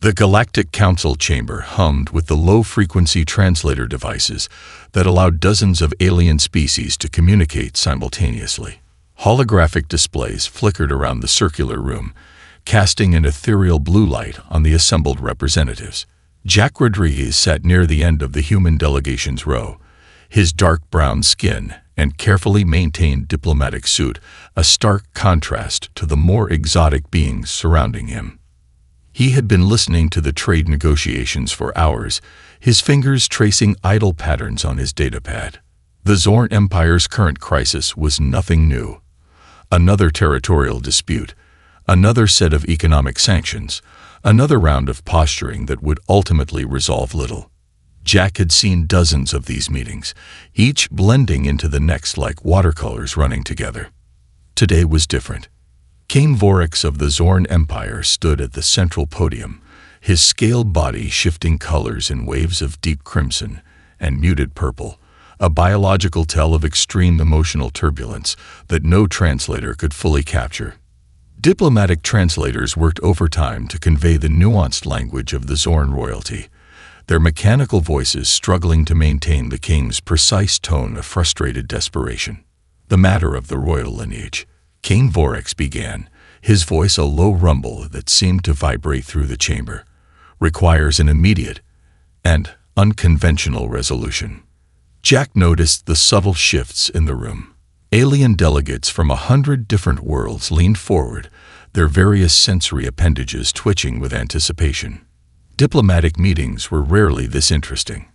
The Galactic Council chamber hummed with the low-frequency translator devices that allowed dozens of alien species to communicate simultaneously. Holographic displays flickered around the circular room, casting an ethereal blue light on the assembled representatives. Jack Rodriguez sat near the end of the human delegation's row, his dark brown skin and carefully maintained diplomatic suit a stark contrast to the more exotic beings surrounding him. He had been listening to the trade negotiations for hours, his fingers tracing idle patterns on his datapad. The Zorn Empire's current crisis was nothing new. Another territorial dispute, another set of economic sanctions, another round of posturing that would ultimately resolve little. Jack had seen dozens of these meetings, each blending into the next like watercolors running together. Today was different. Kane Vorax of the Zorn Empire stood at the central podium, his scaled body shifting colors in waves of deep crimson and muted purple, a biological tell of extreme emotional turbulence that no translator could fully capture. Diplomatic translators worked overtime to convey the nuanced language of the Zorn royalty, their mechanical voices struggling to maintain the king's precise tone of frustrated desperation. The matter of the royal lineage, Kane Vorax began, his voice a low rumble that seemed to vibrate through the chamber, requires an immediate and unconventional resolution. Jack noticed the subtle shifts in the room. Alien delegates from 100 different worlds leaned forward, their various sensory appendages twitching with anticipation. Diplomatic meetings were rarely this interesting.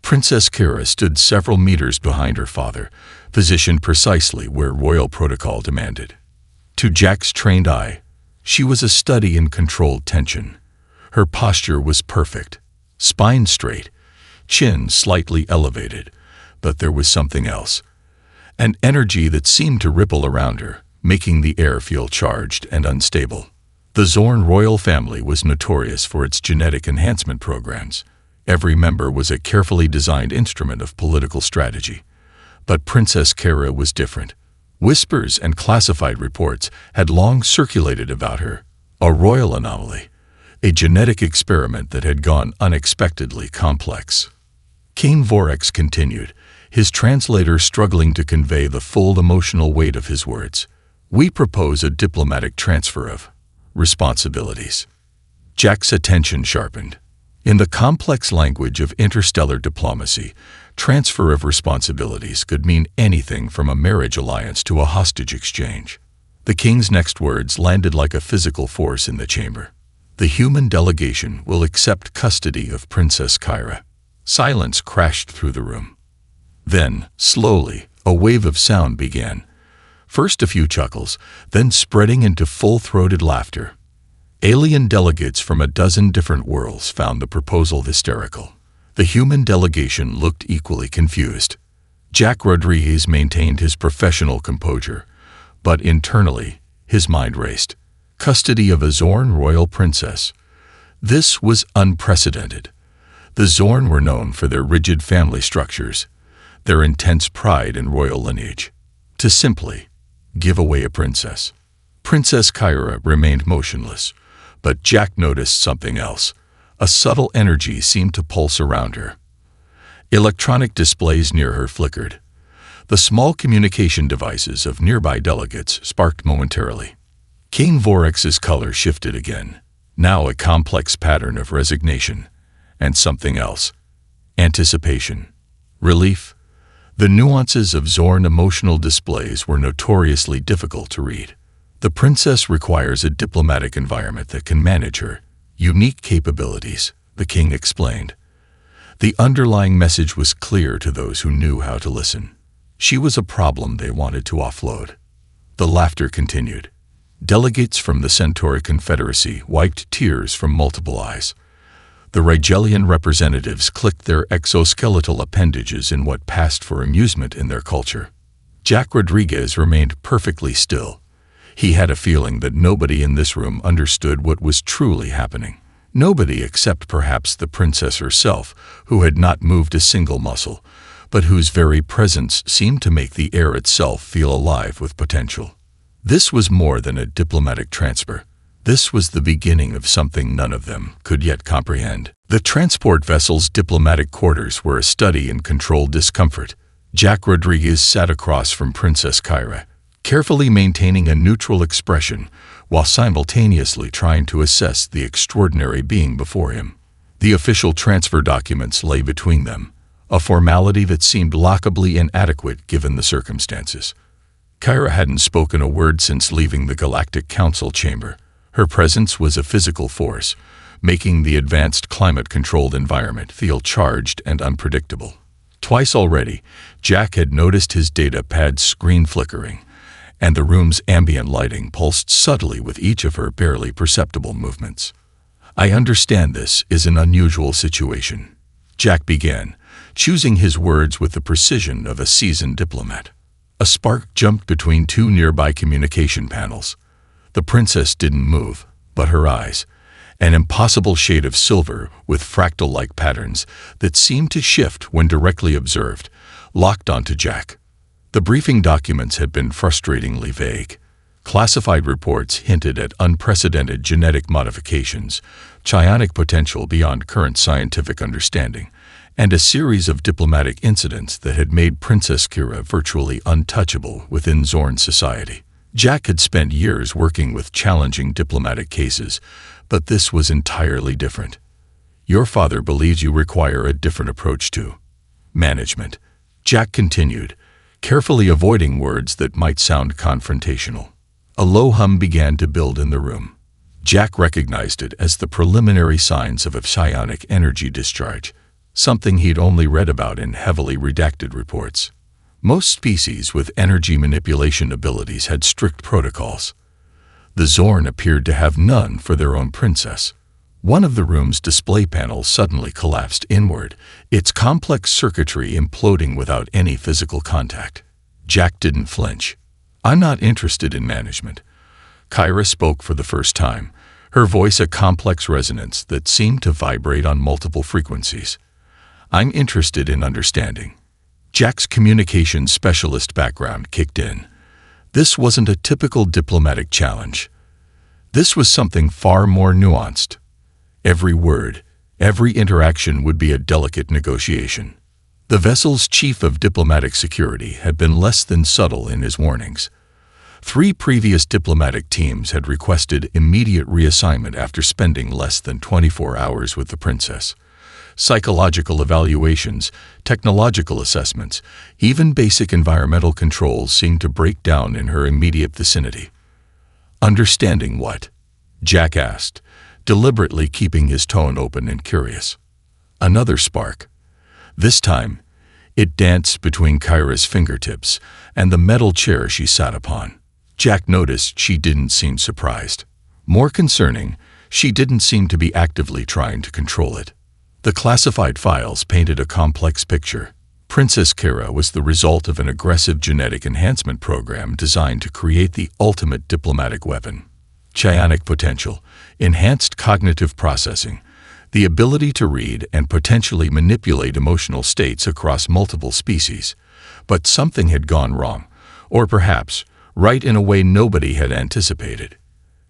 Princess Kira stood several meters behind her father, positioned precisely where royal protocol demanded. To Jack's trained eye, she was a study in controlled tension. Her posture was perfect, spine straight, chin slightly elevated, but there was something else. An energy that seemed to ripple around her, making the air feel charged and unstable. The Zorn royal family was notorious for its genetic enhancement programs. Every member was a carefully designed instrument of political strategy. But Princess Kira was different. Whispers and classified reports had long circulated about her, a royal anomaly, a genetic experiment that had gone unexpectedly complex. Kane Vorax continued, his translator struggling to convey the full emotional weight of his words. We propose a diplomatic transfer of responsibilities. Jack's attention sharpened. In the complex language of interstellar diplomacy, transfer of responsibilities could mean anything from a marriage alliance to a hostage exchange. The king's next words landed like a physical force in the chamber. The human delegation will accept custody of Princess Kira. Silence crashed through the room. Then, slowly, a wave of sound began. First a few chuckles, then spreading into full-throated laughter. Alien delegates from a dozen different worlds found the proposal hysterical. The human delegation looked equally confused. Jack Rodriguez maintained his professional composure, but internally, his mind raced. Custody of a Zorn royal princess. This was unprecedented. The Zorn were known for their rigid family structures, their intense pride in royal lineage. To simply give away a princess. Princess Kira remained motionless, but Jack noticed something else. A subtle energy seemed to pulse around her. Electronic displays near her flickered. The small communication devices of nearby delegates sparked momentarily. Kane Vorax's color shifted again, now a complex pattern of resignation, and something else. Anticipation. Relief. The nuances of Zorn emotional displays were notoriously difficult to read. The princess requires a diplomatic environment that can manage her unique capabilities, the king explained. The underlying message was clear to those who knew how to listen. She was a problem they wanted to offload. The laughter continued. Delegates from the Centauri Confederacy wiped tears from multiple eyes. The Rigelian representatives clicked their exoskeletal appendages in what passed for amusement in their culture. Jack Rodriguez remained perfectly still. He had a feeling that nobody in this room understood what was truly happening. Nobody except perhaps the princess herself, who had not moved a single muscle, but whose very presence seemed to make the air itself feel alive with potential. This was more than a diplomatic transfer. This was the beginning of something none of them could yet comprehend. The transport vessel's diplomatic quarters were a study in controlled discomfort. Jack Rodriguez sat across from Princess Kyra, carefully maintaining a neutral expression while simultaneously trying to assess the extraordinary being before him. The official transfer documents lay between them, a formality that seemed laughably inadequate given the circumstances. Kyra hadn't spoken a word since leaving the Galactic Council chamber. Her presence was a physical force, making the advanced climate-controlled environment feel charged and unpredictable. Twice already, Jack had noticed his data pad's screen flickering, and the room's ambient lighting pulsed subtly with each of her barely perceptible movements. "I understand this is an unusual situation," Jack began, choosing his words with the precision of a seasoned diplomat. A spark jumped between two nearby communication panels. The princess didn't move, but her eyes, an impossible shade of silver with fractal-like patterns that seemed to shift when directly observed, locked onto Jack. The briefing documents had been frustratingly vague. Classified reports hinted at unprecedented genetic modifications, psionic potential beyond current scientific understanding, and a series of diplomatic incidents that had made Princess Kyra virtually untouchable within Zorn society. Jack had spent years working with challenging diplomatic cases, but this was entirely different. "Your father believes you require a different approach to management," Jack continued, carefully avoiding words that might sound confrontational. A low hum began to build in the room. Jack recognized it as the preliminary signs of a psionic energy discharge, something he'd only read about in heavily redacted reports. Most species with energy manipulation abilities had strict protocols. The Zorn appeared to have none for their own princess. One of the room's display panels suddenly collapsed inward, its complex circuitry imploding without any physical contact. Jack didn't flinch. "I'm not interested in management." Kyra spoke for the first time, her voice a complex resonance that seemed to vibrate on multiple frequencies. "I'm interested in understanding." Jack's communications specialist background kicked in. This wasn't a typical diplomatic challenge. This was something far more nuanced. Every word, every interaction would be a delicate negotiation. The vessel's chief of diplomatic security had been less than subtle in his warnings. 3 previous diplomatic teams had requested immediate reassignment after spending less than 24 hours with the princess. Psychological evaluations, technological assessments, even basic environmental controls seemed to break down in her immediate vicinity. "Understanding what?" Jack asked, deliberately keeping his tone open and curious. Another spark. This time, it danced between Kyra's fingertips and the metal chair she sat upon. Jack noticed she didn't seem surprised. More concerning, she didn't seem to be actively trying to control it. The classified files painted a complex picture. Princess Kyra was the result of an aggressive genetic enhancement program designed to create the ultimate diplomatic weapon. Psionic potential, enhanced cognitive processing, the ability to read and potentially manipulate emotional states across multiple species. But something had gone wrong, or perhaps right in a way nobody had anticipated.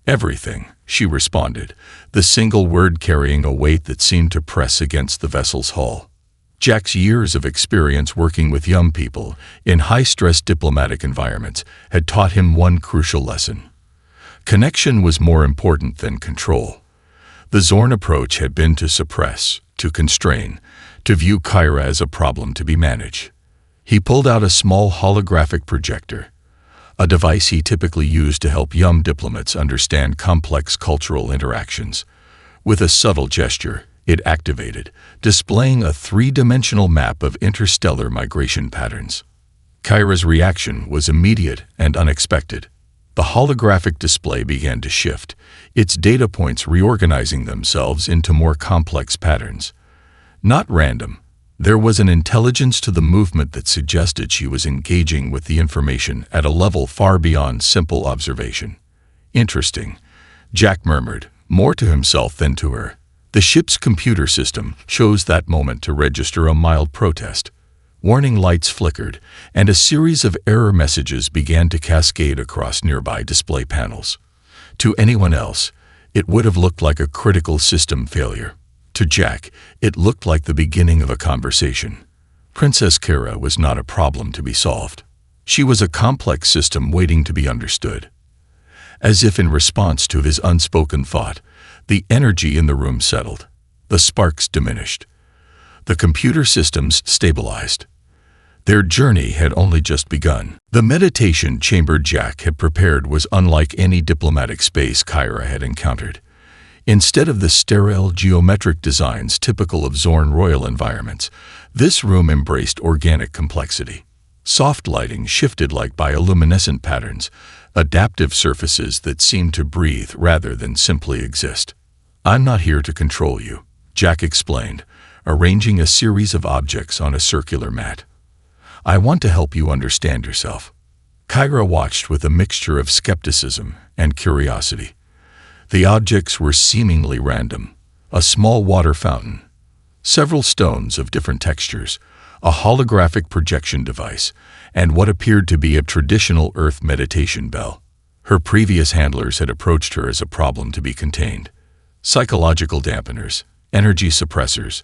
"Everything," she responded, the single word carrying a weight that seemed to press against the vessel's hull. Jack's years of experience working with young people in high-stress diplomatic environments had taught him one crucial lesson. Connection was more important than control. The Zorn approach had been to suppress, to constrain, to view Kyra as a problem to be managed. He pulled out a small holographic projector, a device he typically used to help young diplomats understand complex cultural interactions. With a subtle gesture, it activated, displaying a 3-dimensional map of interstellar migration patterns. Kyra's reaction was immediate and unexpected. The holographic display began to shift, its data points reorganizing themselves into more complex patterns. Not random. There was an intelligence to the movement that suggested she was engaging with the information at a level far beyond simple observation. "Interesting," Jack murmured, more to himself than to her. The ship's computer system chose that moment to register a mild protest. Warning lights flickered, and a series of error messages began to cascade across nearby display panels. To anyone else, It would have looked like a critical system failure. To Jack, it looked like the beginning of a conversation. Princess Kira was not a problem to be solved. She was a complex system waiting to be understood. As if in response to his unspoken thought, the energy in the room settled. The sparks diminished. The computer systems stabilized. Their journey had only just begun. The meditation chamber Jack had prepared was unlike any diplomatic space Kira had encountered. Instead of the sterile geometric designs typical of Zorn royal environments, this room embraced organic complexity. Soft lighting shifted like bioluminescent patterns, adaptive surfaces that seemed to breathe rather than simply exist. "I'm not here to control you," Jack explained, arranging a series of objects on a circular mat. "I want to help you understand yourself." Kira watched with a mixture of skepticism and curiosity. The objects were seemingly random: a small water fountain, several stones of different textures, a holographic projection device, and what appeared to be a traditional Earth meditation bell. Her previous handlers had approached her as a problem to be contained. Psychological dampeners, energy suppressors,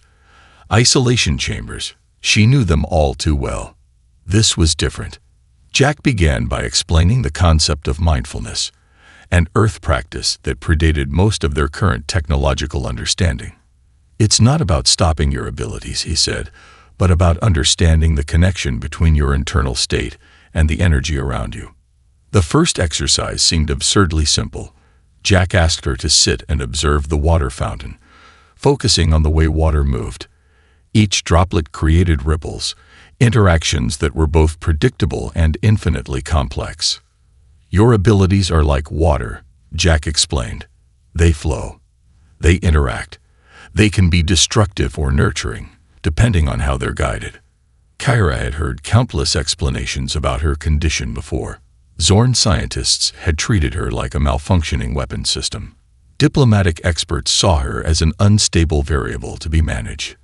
isolation chambers. She knew them all too well. This was different. Jack began by explaining the concept of mindfulness, an Earth practice that predated most of their current technological understanding. "It's not about stopping your abilities," he said, "but about understanding the connection between your internal state and the energy around you." The first exercise seemed absurdly simple. Jack asked her to sit and observe the water fountain, focusing on the way water moved. Each droplet created ripples, interactions that were both predictable and infinitely complex. "Your abilities are like water," Jack explained. "They flow. They interact. They can be destructive or nurturing, depending on how they're guided." Kira had heard countless explanations about her condition before. Zorn scientists had treated her like a malfunctioning weapon system. Diplomatic experts saw her as an unstable variable to be managed.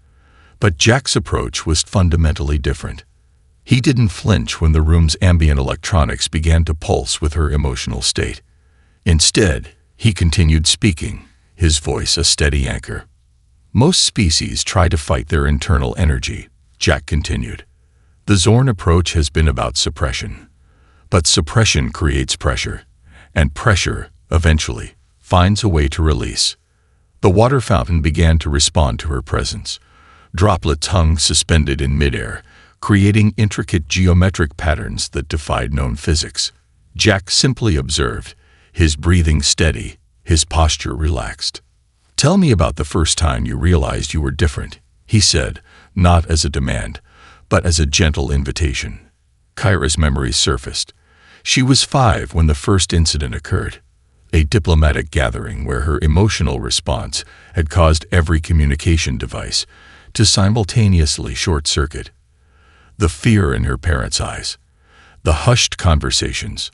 But Jack's approach was fundamentally different. He didn't flinch when the room's ambient electronics began to pulse with her emotional state. Instead, he continued speaking, his voice a steady anchor. "Most species try to fight their internal energy," Jack continued. "The Zorn approach has been about suppression. But suppression creates pressure, and pressure, eventually, finds a way to release." The water fountain began to respond to her presence. Droplets hung suspended in midair, creating intricate geometric patterns that defied known physics. Jack simply observed, his breathing steady, his posture relaxed. "Tell me about the first time you realized you were different," he said, not as a demand, but as a gentle invitation. Kira's memory surfaced. She was 5 when the first incident occurred, a diplomatic gathering where her emotional response had caused every communication device to simultaneously short-circuit. The fear in her parents' eyes, the hushed conversations,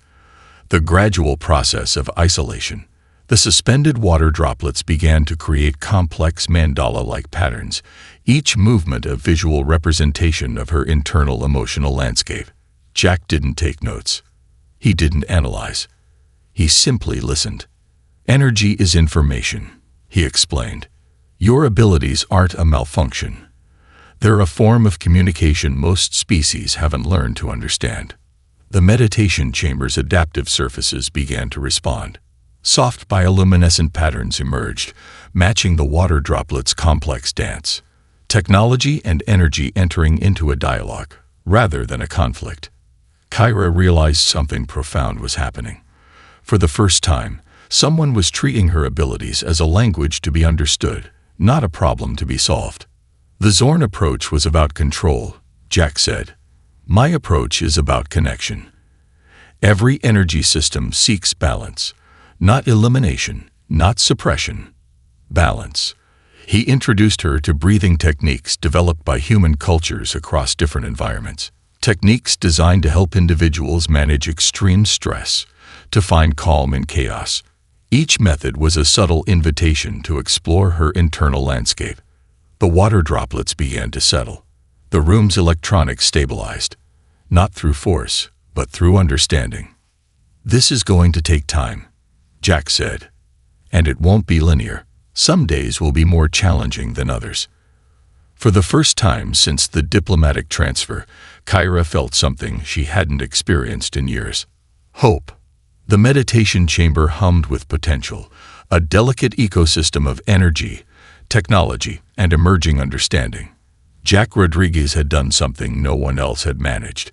the gradual process of isolation. The suspended water droplets began to create complex mandala-like patterns, each movement a visual representation of her internal emotional landscape. Jack didn't take notes. He didn't analyze. He simply listened. "Energy is information," he explained. "Your abilities aren't a malfunction. They're a form of communication most species haven't learned to understand." The meditation chamber's adaptive surfaces began to respond. Soft bioluminescent patterns emerged, matching the water droplets' complex dance. Technology and energy entering into a dialogue, rather than a conflict. Kira realized something profound was happening. For the first time, someone was treating her abilities as a language to be understood, not a problem to be solved. "The Zorn approach was about control," Jack said. "My approach is about connection. Every energy system seeks balance, not elimination, not suppression. Balance." He introduced her to breathing techniques developed by human cultures across different environments. Techniques designed to help individuals manage extreme stress, to find calm in chaos. Each method was a subtle invitation to explore her internal landscape. The water droplets began to settle. The room's electronics stabilized, not through force, but through understanding. "This is going to take time," Jack said. And it won't be linear. Some days will be more challenging than others. For the first time since the diplomatic transfer, Kyra felt something she hadn't experienced in years. Hope. The meditation chamber hummed with potential, a delicate ecosystem of energy, technology, and emerging understanding. Jack Rodriguez had done something no one else had managed.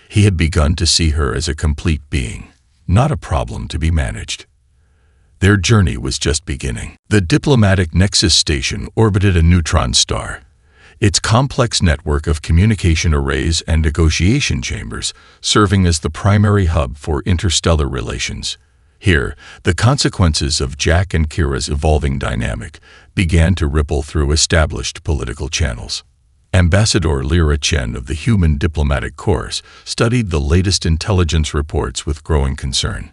He had begun to see her as a complete being, not a problem to be managed. Their journey was just beginning. The diplomatic Nexus station orbited a neutron star. Its complex network of communication arrays and negotiation chambers serving as the primary hub for interstellar relations. Here, the consequences of Jack and Kira's evolving dynamic began to ripple through established political channels. Ambassador Lyra Chen of the Human Diplomatic Corps studied the latest intelligence reports with growing concern.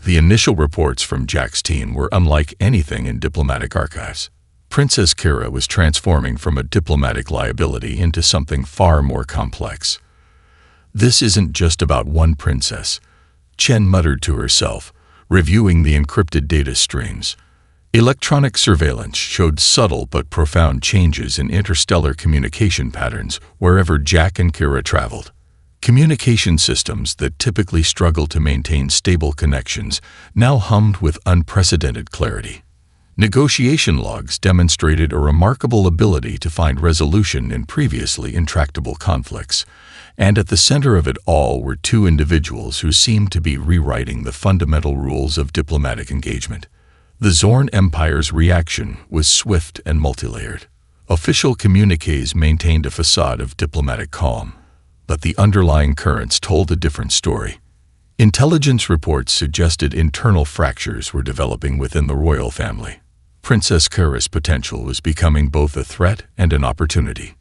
The initial reports from Jack's team were unlike anything in diplomatic archives. Princess Kira was transforming from a diplomatic liability into something far more complex. This isn't just about one princess, Chen muttered to herself, reviewing the encrypted data streams. Electronic surveillance showed subtle but profound changes in interstellar communication patterns wherever Jack and Kira traveled. Communication systems that typically struggle to maintain stable connections now hummed with unprecedented clarity. Negotiation logs demonstrated a remarkable ability to find resolution in previously intractable conflicts, and at the center of it all were two individuals who seemed to be rewriting the fundamental rules of diplomatic engagement. The Zorn Empire's reaction was swift and multilayered. Official communiques maintained a facade of diplomatic calm, but the underlying currents told a different story. Intelligence reports suggested internal fractures were developing within the royal family. Princess Kira's potential was becoming both a threat and an opportunity.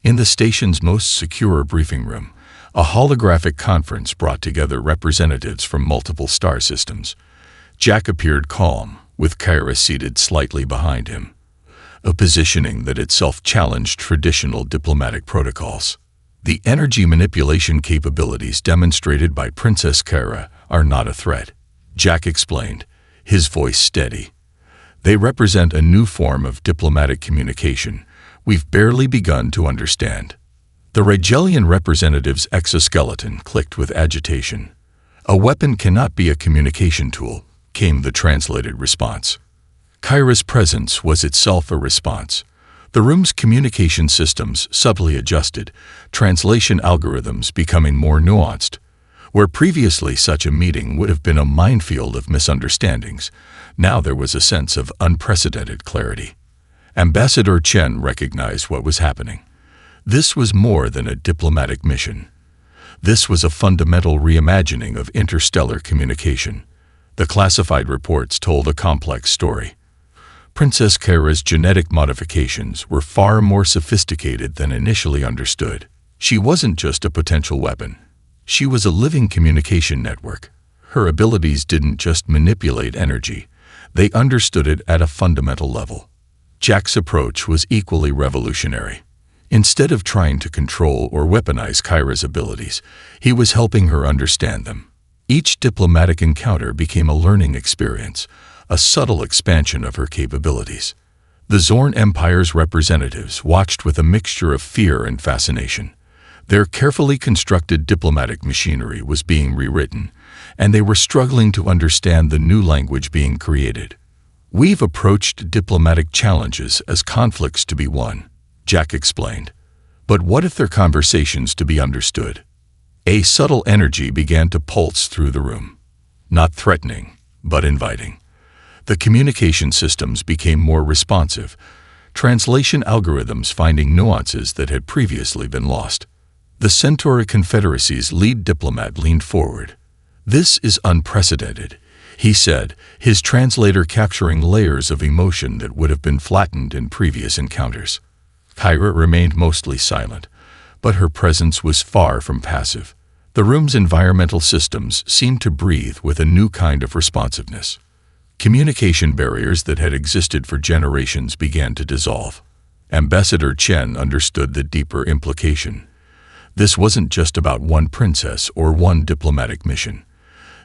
In the station's most secure briefing room, a holographic conference brought together representatives from multiple star systems. Jack appeared calm, with Kyra seated slightly behind him, a positioning that itself challenged traditional diplomatic protocols. The energy manipulation capabilities demonstrated by Princess Kyra are not a threat, Jack explained, his voice steady. They represent a new form of diplomatic communication we've barely begun to understand. The Rigelian representative's exoskeleton clicked with agitation. A weapon cannot be a communication tool, came the translated response. Kyra's presence was itself a response. The room's communication systems subtly adjusted, translation algorithms becoming more nuanced. Where previously such a meeting would have been a minefield of misunderstandings, now there was a sense of unprecedented clarity. Ambassador Chen recognized what was happening. This was more than a diplomatic mission. This was a fundamental reimagining of interstellar communication. The classified reports told a complex story. Princess Kyra's genetic modifications were far more sophisticated than initially understood. She wasn't just a potential weapon. She was a living communication network. Her abilities didn't just manipulate energy. They understood it at a fundamental level. Jack's approach was equally revolutionary. Instead of trying to control or weaponize Kyra's abilities, he was helping her understand them. Each diplomatic encounter became a learning experience, a subtle expansion of her capabilities. The Zorn Empire's representatives watched with a mixture of fear and fascination. Their carefully constructed diplomatic machinery was being rewritten, and they were struggling to understand the new language being created. We've approached diplomatic challenges as conflicts to be won, Jack explained. But what if they're conversations to be understood? A subtle energy began to pulse through the room. Not threatening, but inviting. The communication systems became more responsive, translation algorithms finding nuances that had previously been lost. The Centauri Confederacy's lead diplomat leaned forward. "This is unprecedented," he said, his translator capturing layers of emotion that would have been flattened in previous encounters. Kyra remained mostly silent, but her presence was far from passive. The room's environmental systems seemed to breathe with a new kind of responsiveness. Communication barriers that had existed for generations began to dissolve. Ambassador Chen understood the deeper implication. This wasn't just about one princess or one diplomatic mission.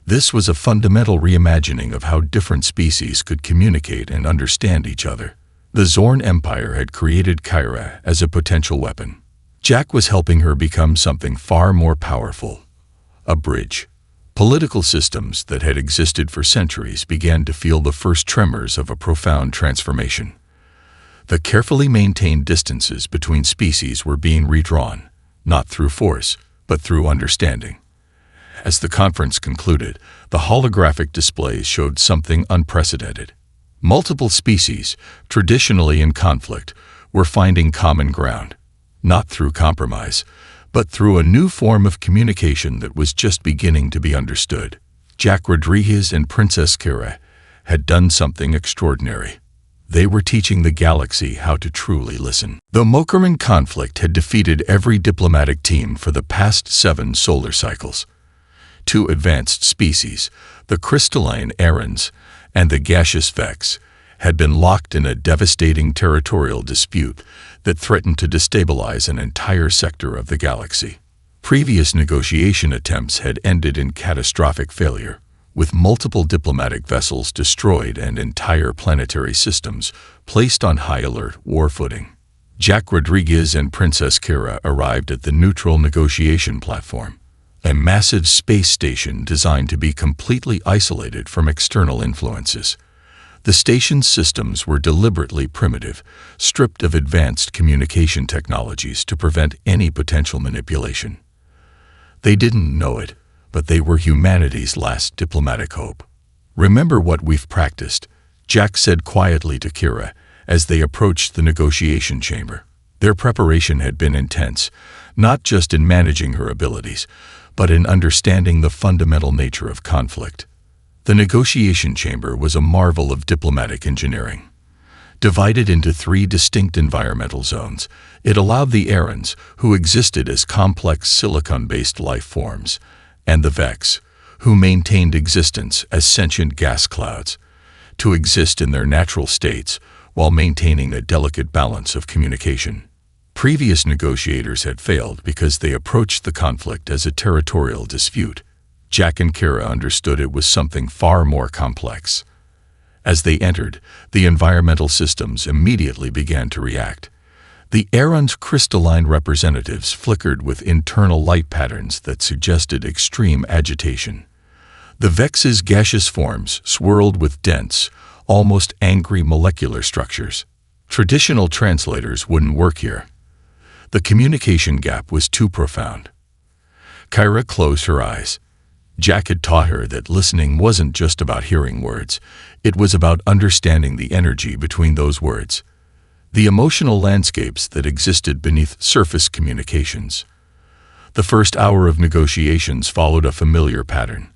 This was a fundamental reimagining of how different species could communicate and understand each other. The Zorn Empire had created Kyra as a potential weapon. Jack was helping her become something far more powerful. A bridge. Political systems that had existed for centuries began to feel the first tremors of a profound transformation. The carefully maintained distances between species were being redrawn, not through force, but through understanding. As the conference concluded, the holographic displays showed something unprecedented. Multiple species, traditionally in conflict, were finding common ground, not through compromise, but through a new form of communication that was just beginning to be understood. Jack Rodriguez and Princess Kira had done something extraordinary. They were teaching the galaxy how to truly listen. The Mokaran conflict had defeated every diplomatic team for the past 7 solar cycles. 2 advanced species, the crystalline Arans and the gaseous Vex, had been locked in a devastating territorial dispute that threatened to destabilize an entire sector of the galaxy. Previous negotiation attempts had ended in catastrophic failure, with multiple diplomatic vessels destroyed and entire planetary systems placed on high alert war footing. Jack Rodriguez and Princess Kira arrived at the neutral negotiation platform, a massive space station designed to be completely isolated from external influences. The station's systems were deliberately primitive, stripped of advanced communication technologies to prevent any potential manipulation. They didn't know it, but they were humanity's last diplomatic hope. "Remember what we've practiced," Jack said quietly to Kira as they approached the negotiation chamber. Their preparation had been intense, not just in managing her abilities, but in understanding the fundamental nature of conflict. The negotiation chamber was a marvel of diplomatic engineering. Divided into 3 distinct environmental zones, it allowed the Arans, who existed as complex silicon-based life forms, and the Vex, who maintained existence as sentient gas clouds, to exist in their natural states while maintaining a delicate balance of communication. Previous negotiators had failed because they approached the conflict as a territorial dispute. Jack and Kira understood it was something far more complex. As they entered, the environmental systems immediately began to react. The Aran's crystalline representatives flickered with internal light patterns that suggested extreme agitation. The Vex's gaseous forms swirled with dense, almost angry molecular structures. Traditional translators wouldn't work here. The communication gap was too profound. Kyra closed her eyes. Jack had taught her that listening wasn't just about hearing words. It was about understanding the energy between those words, the emotional landscapes that existed beneath surface communications. The first hour of negotiations followed a familiar pattern.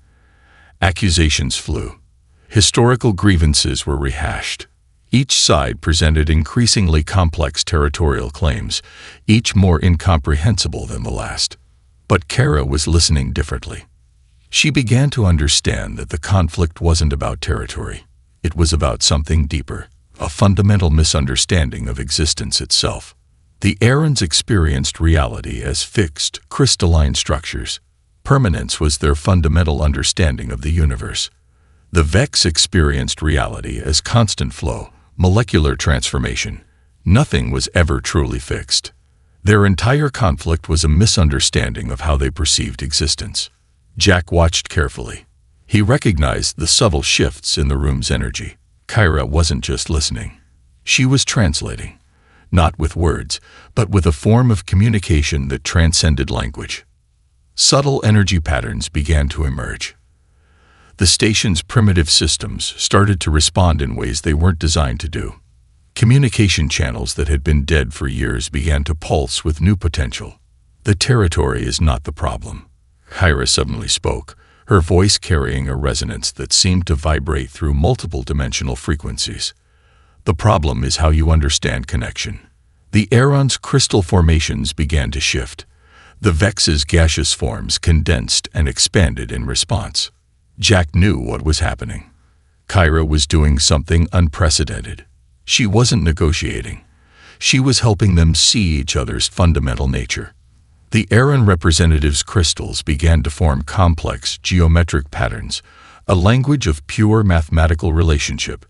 Accusations flew. Historical grievances were rehashed. Each side presented increasingly complex territorial claims, each more incomprehensible than the last. But Kara was listening differently. She began to understand that the conflict wasn't about territory. It was about something deeper, a fundamental misunderstanding of existence itself. The Arans experienced reality as fixed, crystalline structures. Permanence was their fundamental understanding of the universe. The Vex experienced reality as constant flow, molecular transformation. Nothing was ever truly fixed. Their entire conflict was a misunderstanding of how they perceived existence. Jack watched carefully. He recognized the subtle shifts in the room's energy. Kyra wasn't just listening. She was translating, not with words, but with a form of communication that transcended language. Subtle energy patterns began to emerge. The station's primitive systems started to respond in ways they weren't designed to do. Communication channels that had been dead for years began to pulse with new potential. The territory is not the problem. Kyra suddenly spoke, her voice carrying a resonance that seemed to vibrate through multiple dimensional frequencies. The problem is how you understand connection. The Aran's crystal formations began to shift. The Vex's gaseous forms condensed and expanded in response. Jack knew what was happening. Kyra was doing something unprecedented. She wasn't negotiating. She was helping them see each other's fundamental nature. The Aaron representative's crystals began to form complex geometric patterns, a language of pure mathematical relationship.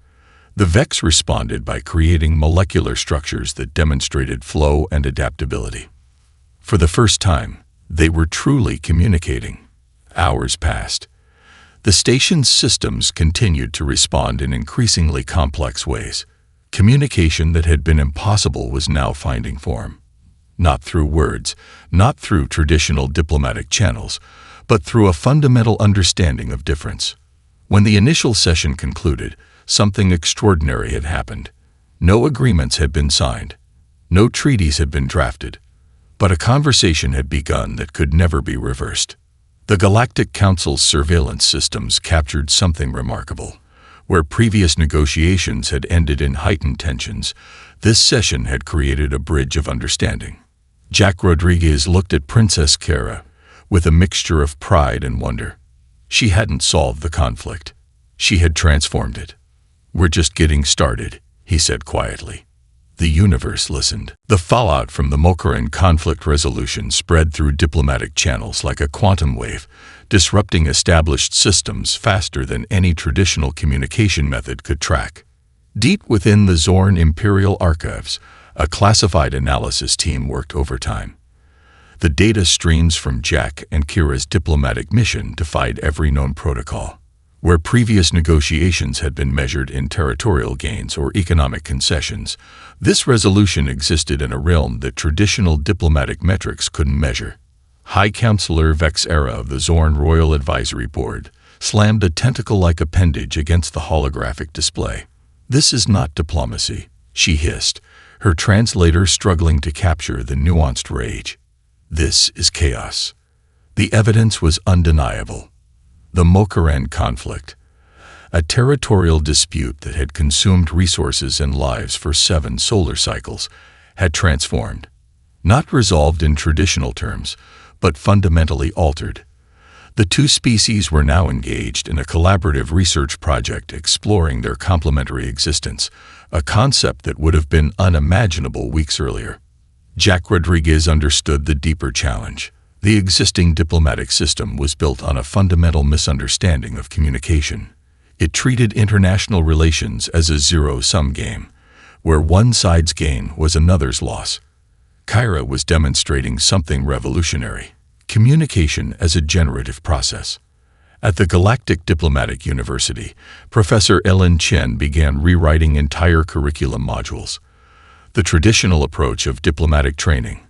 The Vex responded by creating molecular structures that demonstrated flow and adaptability. For the first time, they were truly communicating. Hours passed. The station's systems continued to respond in increasingly complex ways. Communication that had been impossible was now finding form. Not through words, not through traditional diplomatic channels, but through a fundamental understanding of difference. When the initial session concluded, something extraordinary had happened. No agreements had been signed. No treaties had been drafted. But a conversation had begun that could never be reversed. The Galactic Council's surveillance systems captured something remarkable. Where previous negotiations had ended in heightened tensions, this session had created a bridge of understanding. Jack Rodriguez looked at Princess Kara with a mixture of pride and wonder. She hadn't solved the conflict. She had transformed it. "We're just getting started," he said quietly. The universe listened. The fallout from the Mokaran conflict resolution spread through diplomatic channels like a quantum wave, disrupting established systems faster than any traditional communication method could track. Deep within the Zorn Imperial Archives, a classified analysis team worked overtime. The data streams from Jack and Kira's diplomatic mission defied every known protocol. Where previous negotiations had been measured in territorial gains or economic concessions, this resolution existed in a realm that traditional diplomatic metrics couldn't measure. High Counselor Vex Era of the Zorn Royal Advisory Board slammed a tentacle-like appendage against the holographic display. "This is not diplomacy," she hissed, her translator struggling to capture the nuanced rage. "This is chaos." The evidence was undeniable. The Mokaran conflict, a territorial dispute that had consumed resources and lives for 7 solar cycles, had transformed. Not resolved in traditional terms, but fundamentally altered. The two species were now engaged in a collaborative research project exploring their complementary existence, a concept that would have been unimaginable weeks earlier. Jack Rodriguez understood the deeper challenge. The existing diplomatic system was built on a fundamental misunderstanding of communication. It treated international relations as a zero-sum game, where one side's gain was another's loss. Kira was demonstrating something revolutionary: communication as a generative process. At the Galactic Diplomatic University, Professor Ellen Chen began rewriting entire curriculum modules. The traditional approach of diplomatic training,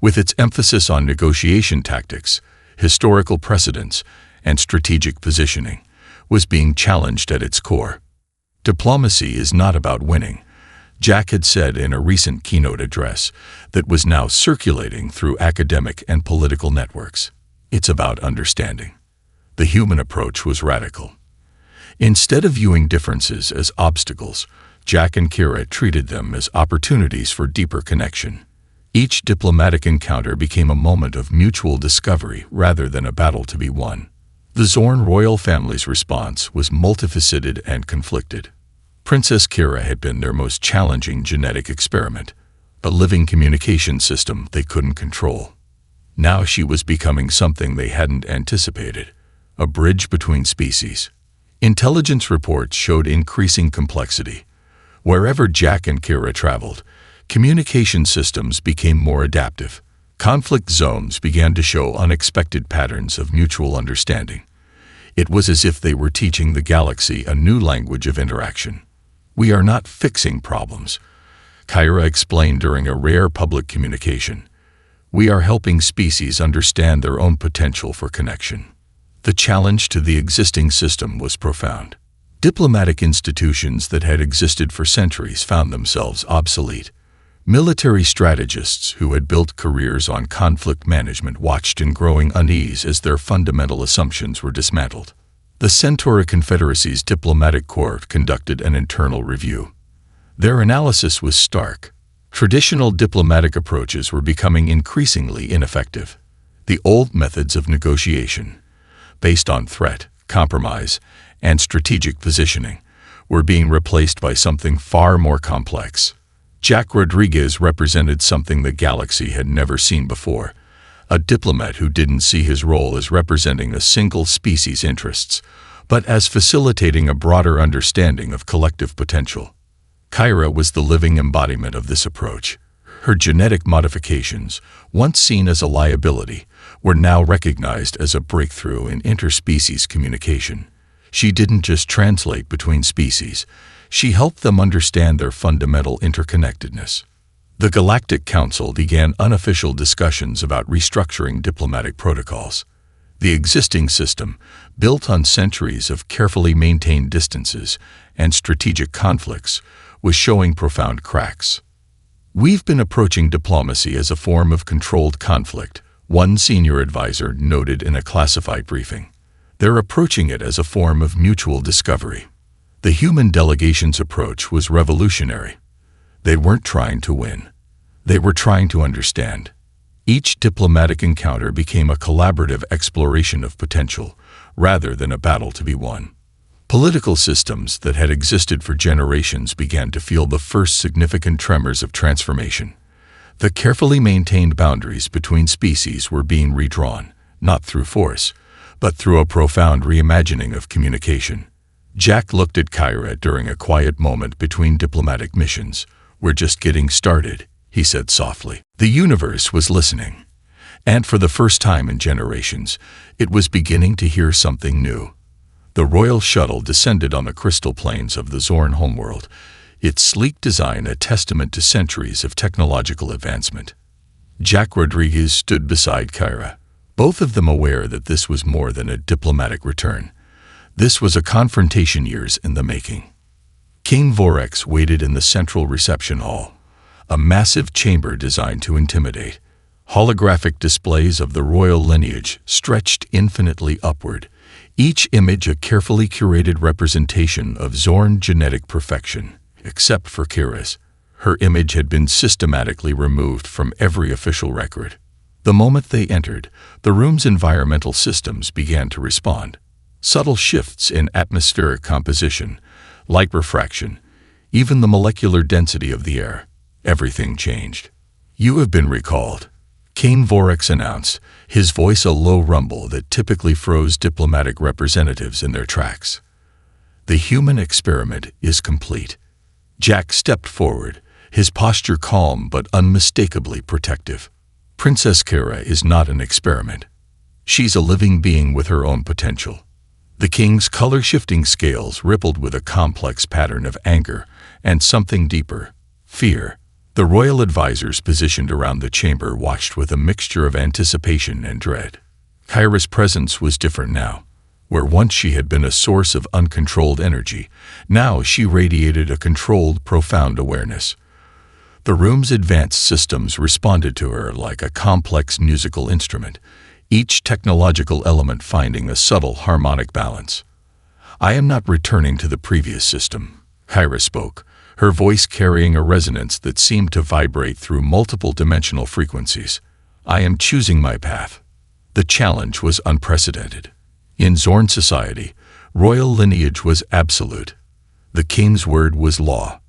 with its emphasis on negotiation tactics, historical precedents, and strategic positioning, was being challenged at its core. Diplomacy is not about winning, Jack had said in a recent keynote address that was now circulating through academic and political networks. It's about understanding. The human approach was radical. Instead of viewing differences as obstacles, Jack and Kira treated them as opportunities for deeper connection. Each diplomatic encounter became a moment of mutual discovery rather than a battle to be won. The Zorn royal family's response was multifaceted and conflicted. Princess Kira had been their most challenging genetic experiment, a living communication system they couldn't control. Now she was becoming something they hadn't anticipated, a bridge between species. Intelligence reports showed increasing complexity. Wherever Jack and Kira traveled, communication systems became more adaptive. Conflict zones began to show unexpected patterns of mutual understanding. It was as if they were teaching the galaxy a new language of interaction. "We are not fixing problems," Kira explained during a rare public communication. "We are helping species understand their own potential for connection." The challenge to the existing system was profound. Diplomatic institutions that had existed for centuries found themselves obsolete. Military strategists who had built careers on conflict management watched in growing unease as their fundamental assumptions were dismantled. The Centauri Confederacy's diplomatic corps conducted an internal review. Their analysis was stark. Traditional diplomatic approaches were becoming increasingly ineffective. The old methods of negotiation, based on threat, compromise, and strategic positioning, were being replaced by something far more complex. Jack Rodriguez represented something the galaxy had never seen before, a diplomat who didn't see his role as representing a single species' interests, but as facilitating a broader understanding of collective potential. Kyra was the living embodiment of this approach. Her genetic modifications, once seen as a liability, were now recognized as a breakthrough in interspecies communication. She didn't just translate between species, she helped them understand their fundamental interconnectedness. The Galactic Council began unofficial discussions about restructuring diplomatic protocols. The existing system, built on centuries of carefully maintained distances and strategic conflicts, was showing profound cracks. "We've been approaching diplomacy as a form of controlled conflict," one senior advisor noted in a classified briefing. "They're approaching it as a form of mutual discovery." The human delegation's approach was revolutionary. They weren't trying to win. They were trying to understand. Each diplomatic encounter became a collaborative exploration of potential, rather than a battle to be won. Political systems that had existed for generations began to feel the first significant tremors of transformation. The carefully maintained boundaries between species were being redrawn, not through force, but through a profound reimagining of communication. Jack looked at Kyra during a quiet moment between diplomatic missions. "We're just getting started," he said softly. The universe was listening, and for the first time in generations, it was beginning to hear something new. The royal shuttle descended on the crystal plains of the Zorn homeworld, its sleek design a testament to centuries of technological advancement. Jack Rodriguez stood beside Kyra, both of them aware that this was more than a diplomatic return. This was a confrontation years in the making. King Vorex waited in the central reception hall, a massive chamber designed to intimidate. Holographic displays of the royal lineage stretched infinitely upward, each image a carefully curated representation of Zorn genetic perfection, except for Kyra's. Her image had been systematically removed from every official record. The moment they entered, the room's environmental systems began to respond. Subtle shifts in atmospheric composition, light refraction, even the molecular density of the air. Everything changed. "You have been recalled," King Vorex announced, his voice a low rumble that typically froze diplomatic representatives in their tracks. "The human experiment is complete." Jack stepped forward, his posture calm but unmistakably protective. "Princess Kyra is not an experiment. She's a living being with her own potential." The king's color-shifting scales rippled with a complex pattern of anger and something deeper, fear. The royal advisors positioned around the chamber watched with a mixture of anticipation and dread. Kyra's presence was different now. Where once she had been a source of uncontrolled energy, now she radiated a controlled, profound awareness. The room's advanced systems responded to her like a complex musical instrument, each technological element finding a subtle harmonic balance. "I am not returning to the previous system," Kyra spoke, her voice carrying a resonance that seemed to vibrate through multiple dimensional frequencies. "I am choosing my path." The challenge was unprecedented. In Zorn society, royal lineage was absolute. The king's word was law.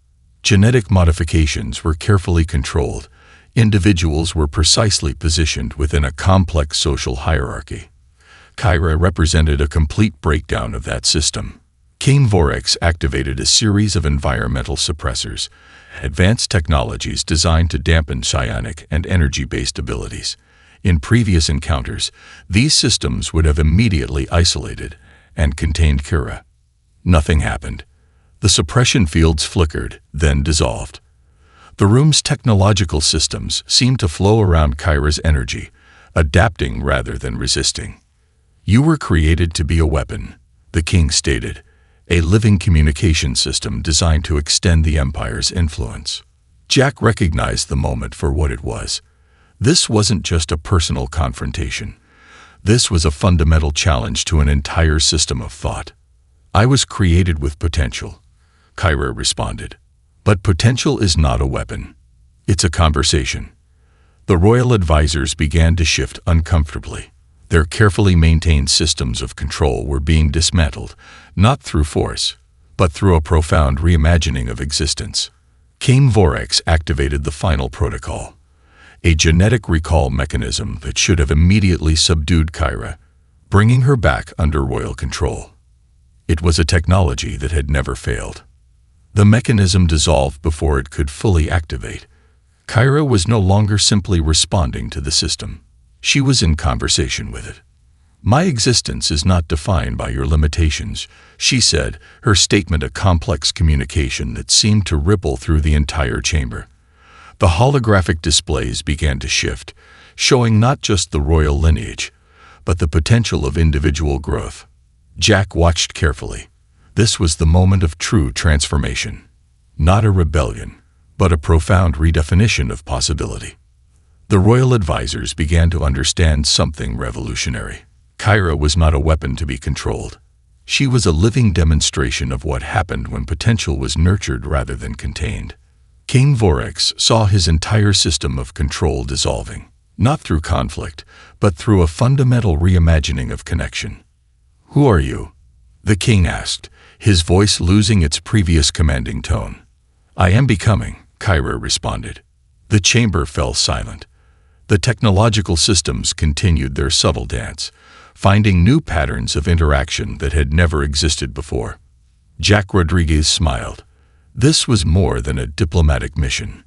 Genetic modifications were carefully controlled. Individuals were precisely positioned within a complex social hierarchy. Kyra represented a complete breakdown of that system. King Vorex activated a series of environmental suppressors, advanced technologies designed to dampen psionic and energy-based abilities. In previous encounters, these systems would have immediately isolated and contained Kyra. Nothing happened. The suppression fields flickered, then dissolved. The room's technological systems seemed to flow around Kyra's energy, adapting rather than resisting. "You were created to be a weapon," the king stated, "a living communication system designed to extend the Empire's influence." Jack recognized the moment for what it was. This wasn't just a personal confrontation. This was a fundamental challenge to an entire system of thought. "I was created with potential," Kyra responded. "But potential is not a weapon. It's a conversation." The royal advisors began to shift uncomfortably. Their carefully maintained systems of control were being dismantled, not through force, but through a profound reimagining of existence. King Vorex activated the final protocol. a genetic recall mechanism that should have immediately subdued Kyra, bringing her back under royal control. It was a technology that had never failed. The mechanism dissolved before it could fully activate. Kyra was no longer simply responding to the system. She was in conversation with it. "My existence is not defined by your limitations," she said, her statement a complex communication that seemed to ripple through the entire chamber. The holographic displays began to shift, showing not just the royal lineage, but the potential of individual growth. Jack watched carefully. This was the moment of true transformation. Not a rebellion, but a profound redefinition of possibility. The royal advisors began to understand something revolutionary. Kyra was not a weapon to be controlled. She was a living demonstration of what happened when potential was nurtured rather than contained. King Vorax saw his entire system of control dissolving, not through conflict, but through a fundamental reimagining of connection. "Who are you?" the king asked, his voice losing its previous commanding tone. "I am becoming," Kyra responded. The chamber fell silent. The technological systems continued their subtle dance, finding new patterns of interaction that had never existed before. Jack Rodriguez smiled. This was more than a diplomatic mission.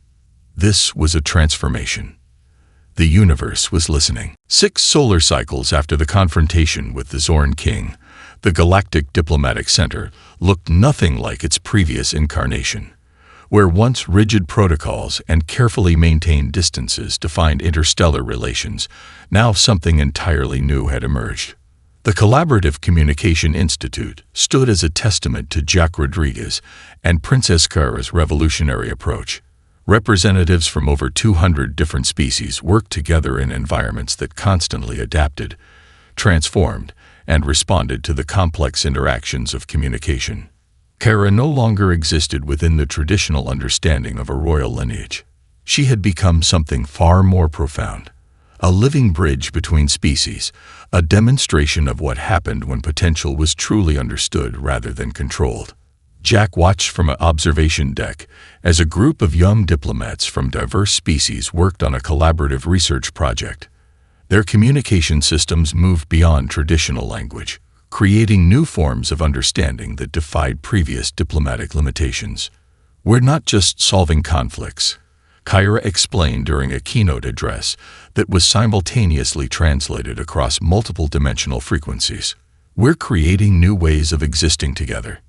This was a transformation. The universe was listening. 6 solar cycles after the confrontation with the Zorn King, the Galactic Diplomatic Center looked nothing like its previous incarnation, where once rigid protocols and carefully maintained distances defined interstellar relations. Now something entirely new had emerged. The Collaborative Communication Institute stood as a testament to Jack Rodriguez and Princess Kyra's revolutionary approach. Representatives from over 200 different species worked together in environments that constantly adapted, transformed, and responded to the complex interactions of communication. Kyra no longer existed within the traditional understanding of a royal lineage. She had become something far more profound, a living bridge between species, a demonstration of what happened when potential was truly understood rather than controlled. Jack watched from an observation deck as a group of young diplomats from diverse species worked on a collaborative research project. Their communication systems moved beyond traditional language, creating new forms of understanding that defied previous diplomatic limitations. "We're not just solving conflicts," Kyra explained during a keynote address that was simultaneously translated across multiple dimensional frequencies. "We're creating new ways of existing together."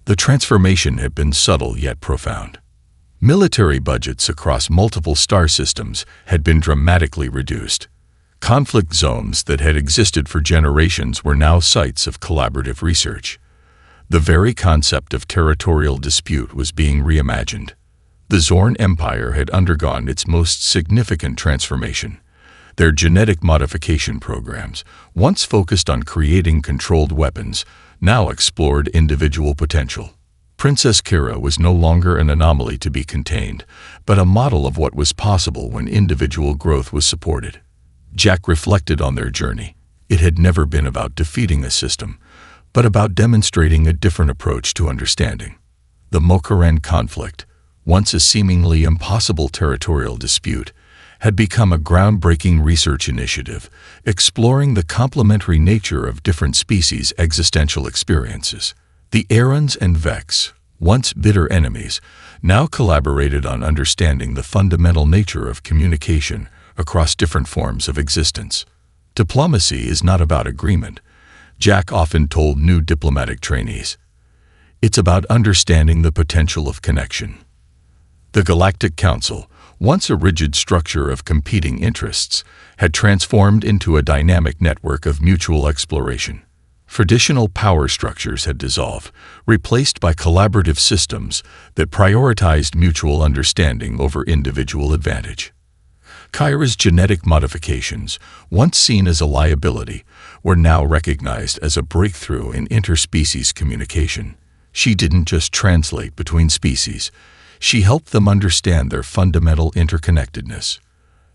The transformation had been subtle yet profound. Military budgets across multiple star systems had been dramatically reduced. Conflict zones that had existed for generations were now sites of collaborative research. The very concept of territorial dispute was being reimagined. The Zorn Empire had undergone its most significant transformation. Their genetic modification programs, once focused on creating controlled weapons, now explored individual potential. Princess Kyra was no longer an anomaly to be contained, but a model of what was possible when individual growth was supported. Jack reflected on their journey. It had never been about defeating a system, but about demonstrating a different approach to understanding. The Mokaran conflict, once a seemingly impossible territorial dispute, had become a groundbreaking research initiative, exploring the complementary nature of different species' existential experiences. The Arons and Vex, once bitter enemies, now collaborated on understanding the fundamental nature of communication across different forms of existence. Diplomacy is not about agreement, Jack often told new diplomatic trainees. It's about understanding the potential of connection. The Galactic Council, once a rigid structure of competing interests, had transformed into a dynamic network of mutual exploration. Traditional power structures had dissolved, replaced by collaborative systems that prioritized mutual understanding over individual advantage. Kyra's genetic modifications, once seen as a liability, were now recognized as a breakthrough in interspecies communication. She didn't just translate between species, she helped them understand their fundamental interconnectedness.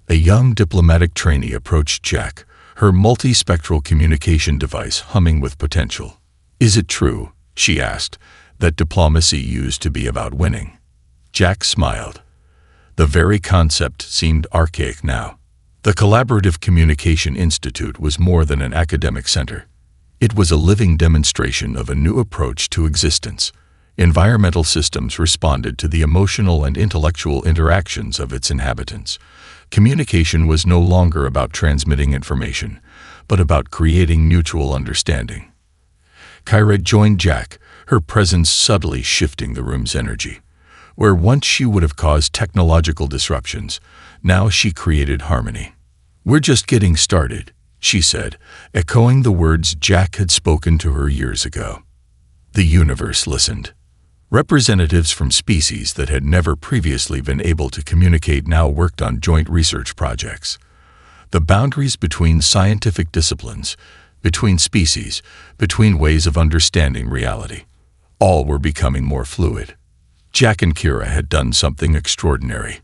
A young diplomatic trainee approached Jack, her multispectral communication device humming with potential. "Is it true," she asked, "that diplomacy used to be about winning?" Jack smiled. The very concept seemed archaic now. The Collaborative Communication Institute was more than an academic center. It was a living demonstration of a new approach to existence. Environmental systems responded to the emotional and intellectual interactions of its inhabitants. Communication was no longer about transmitting information, but about creating mutual understanding. Kyra joined Jack, her presence subtly shifting the room's energy. Where once she would have caused technological disruptions, now she created harmony. "We're just getting started," she said, echoing the words Jack had spoken to her years ago. The universe listened. Representatives from species that had never previously been able to communicate now worked on joint research projects. The boundaries between scientific disciplines, between species, between ways of understanding reality, all were becoming more fluid. Jack and Kira had done something extraordinary.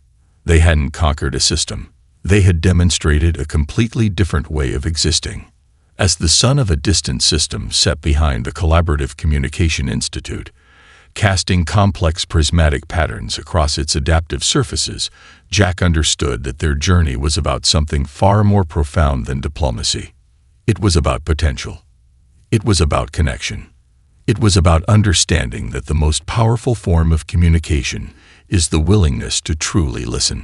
They hadn't conquered a system. They had demonstrated a completely different way of existing. As the son of a distant system set behind the Collaborative Communication Institute, casting complex prismatic patterns across its adaptive surfaces, Jack understood that their journey was about something far more profound than diplomacy. It was about potential. It was about connection. It was about understanding that the most powerful form of communication is the willingness to truly listen.